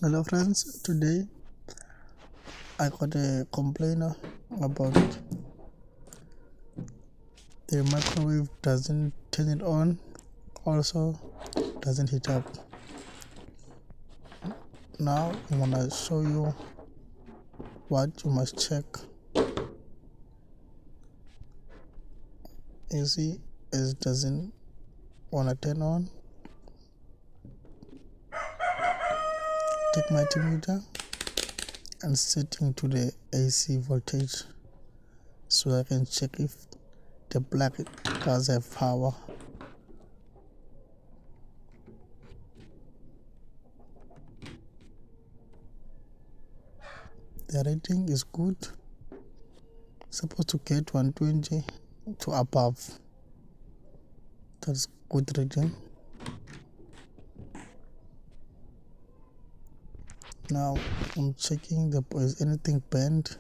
Hello friends, today I got a complainer about the microwave doesn't turn it on, also doesn't heat up. Now I'm gonna show you what you must check. You see it doesn't wanna turn on. Take my multimeter and setting to the AC voltage so I can check if the plug does have power. The rating is good, supposed to get 120 to above. That's good rating. Now I'm checking is anything bent.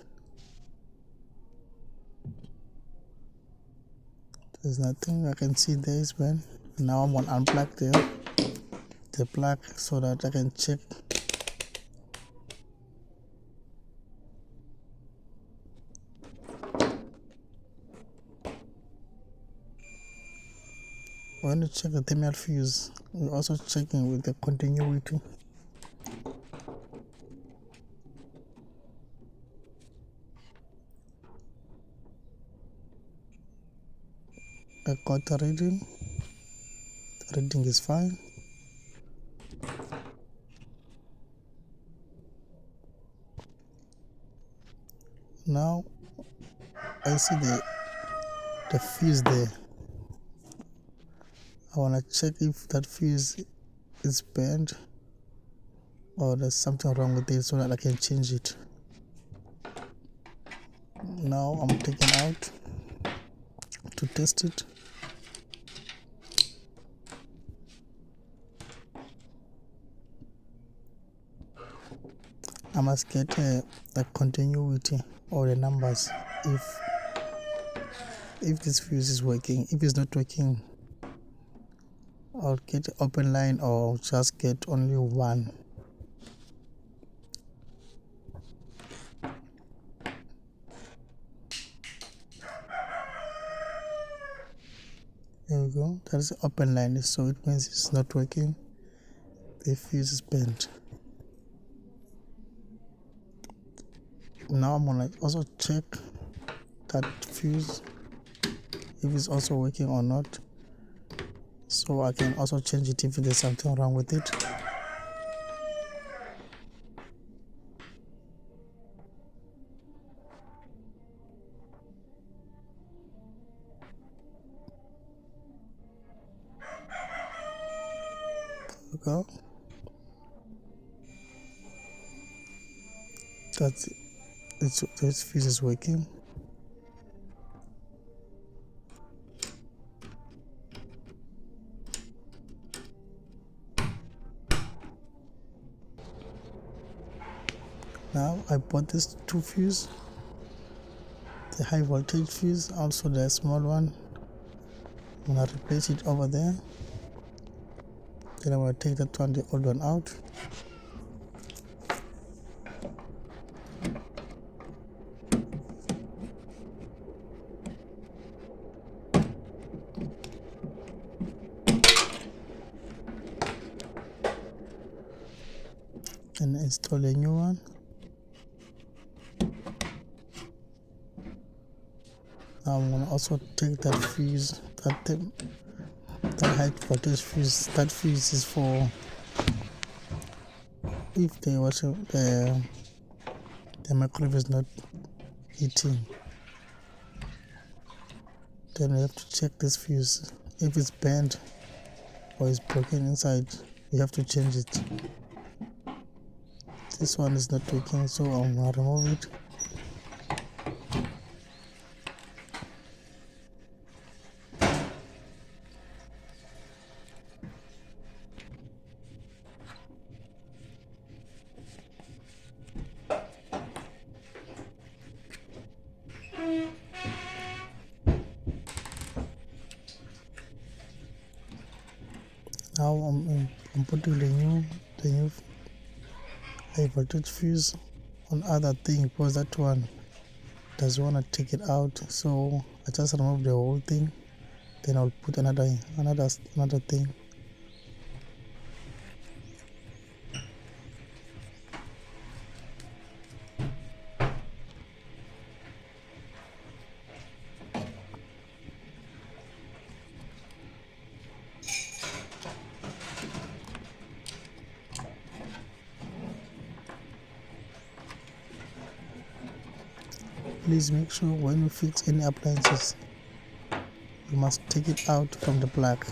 There's nothing I can see there is bent. Now I'm gonna unplug the plug so that I can check. When you check the thermal fuse, we're also checking with the continuity. I got the reading. The reading is fine. Now I see the fuse there. I wanna check if that fuse is bent or there's something wrong with it so that I can change it. Now I'm taking out to test it. I must get the continuity or the numbers if this fuse is working. If it's not working, I'll get open line or just get only one. There we go. That's the open line, so it means it's not working. The fuse is bent. Now I'm gonna also check that fuse if it's also working or not, so I can also change it if there's something wrong with it. Go. That's it. This fuse is working. Now I bought this two fuse, the high voltage fuse, also the small one. I'm gonna replace it over there. Then I'm gonna take that one, the old one, out. And install a new one. Now I'm gonna also take that fuse, that high voltage fuse. That fuse is for if the microwave is not heating. Then we have to check this fuse. If it's bent or it's broken inside, you have to change it. This one is not working, so I'm gonna remove it. Now I'm putting the new high voltage fuse on other thing because that one doesn't want to take it out, so I just remove the whole thing, then I'll put another thing. Please make sure when you fix any appliances, you must take it out from the plug.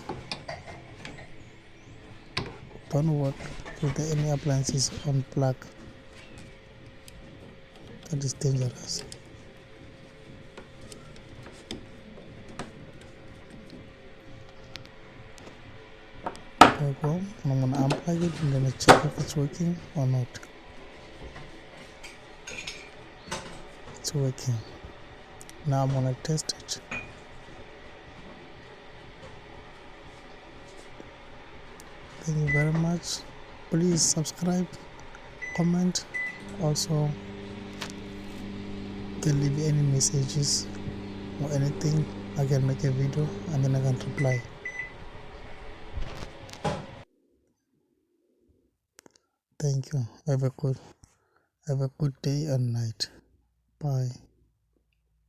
Don't work with any appliances on plug. That is dangerous. There we go. I'm gonna unplug it and then check if it's working or not. It's working. Now I'm gonna test it. Thank you very much. Please subscribe, comment. Also, you can leave any messages or anything. I can make a video and then I can reply. Thank you. Have a good day and night. Bye.